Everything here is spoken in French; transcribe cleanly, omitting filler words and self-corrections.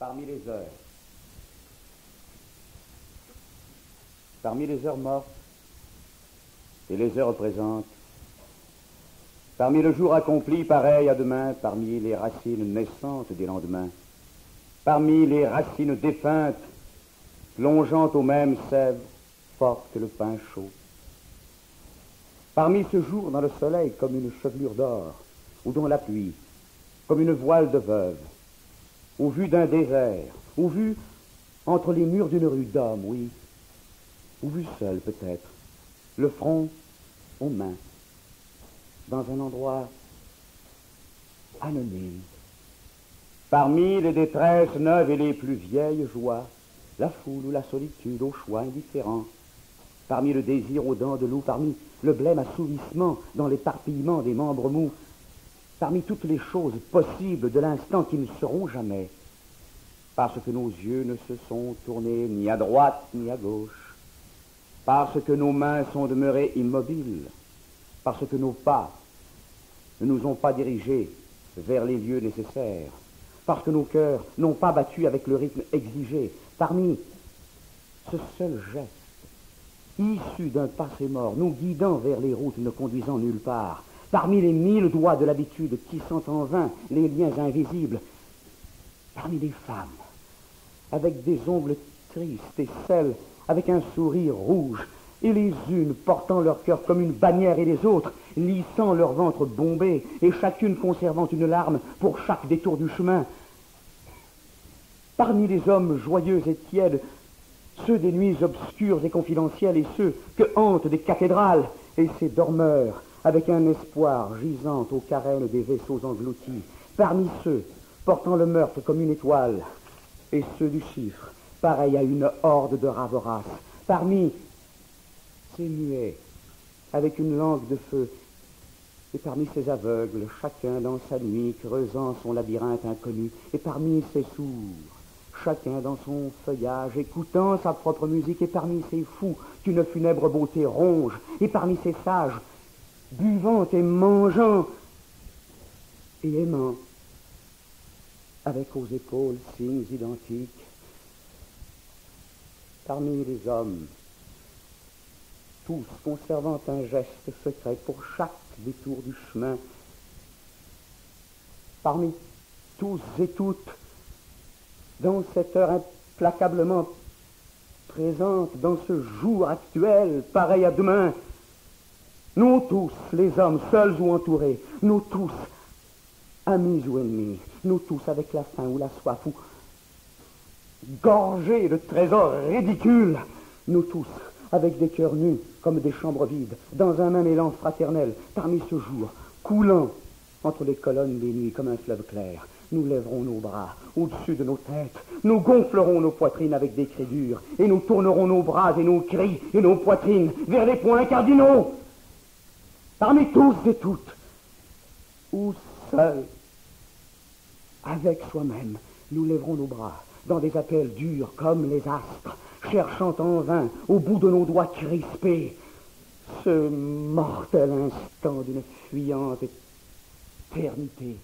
parmi les heures. Parmi les heures mortes et les heures présentes, parmi le jour accompli pareil à demain, parmi les racines naissantes des lendemains, parmi les racines défuntes plongeant au même sève fort que le pain chaud, parmi ce jour dans le soleil comme une chevelure d'or, ou dans la pluie, comme une voile de veuve, ou vu d'un désert, ou vu entre les murs d'une rue d'homme, oui, ou vu seul peut-être, le front aux mains, dans un endroit anonyme. Parmi les détresses neuves et les plus vieilles joies, la foule ou la solitude au choix indifférent, parmi le désir aux dents de loup, parmi le blême assouvissement dans l'éparpillement des membres mous, parmi toutes les choses possibles de l'instant qui ne seront jamais, parce que nos yeux ne se sont tournés ni à droite ni à gauche, parce que nos mains sont demeurées immobiles, parce que nos pas ne nous ont pas dirigés vers les lieux nécessaires, parce que nos cœurs n'ont pas battu avec le rythme exigé, parmi ce seul geste, issu d'un passé mort, nous guidant vers les routes ne conduisant nulle part, parmi les 1000 doigts de l'habitude tissant en vain les liens invisibles, parmi les femmes, avec des ongles tristes et celles avec un sourire rouge, et les unes portant leur cœur comme une bannière et les autres lissant leur ventre bombé, et chacune conservant une larme pour chaque détour du chemin. Parmi les hommes joyeux et tièdes, ceux des nuits obscures et confidentielles, et ceux que hantent des cathédrales, et ces dormeurs, avec un espoir gisant aux carènes des vaisseaux engloutis, parmi ceux portant le meurtre comme une étoile, et ceux du chiffre, pareil à une horde de rats voraces, parmi ces muets, avec une langue de feu, et parmi ces aveugles, chacun dans sa nuit, creusant son labyrinthe inconnu, et parmi ces sourds, chacun dans son feuillage, écoutant sa propre musique, et parmi ces fous qu'une funèbre beauté ronge, et parmi ces sages, buvant et mangeant, et aimant, avec aux épaules signes identiques, parmi les hommes, tous conservant un geste secret pour chaque détour du chemin, parmi tous et toutes, dans cette heure implacablement présente, dans ce jour actuel, pareil à demain, nous tous, les hommes, seuls ou entourés, nous tous, amis ou ennemis, nous tous avec la faim ou la soif, ou gorgés de trésors ridicules, nous tous, avec des cœurs nus comme des chambres vides, dans un même élan fraternel, parmi ce jour, coulant entre les colonnes des nuits comme un fleuve clair, nous lèverons nos bras au-dessus de nos têtes, nous gonflerons nos poitrines avec des cris durs, et nous tournerons nos bras et nos cris et nos poitrines vers les points cardinaux, parmi tous et toutes, ou seuls, avec soi-même, nous lèverons nos bras dans des appels durs comme les astres, cherchant en vain, au bout de nos doigts crispés, ce mortel instant d'une fuyante éternité.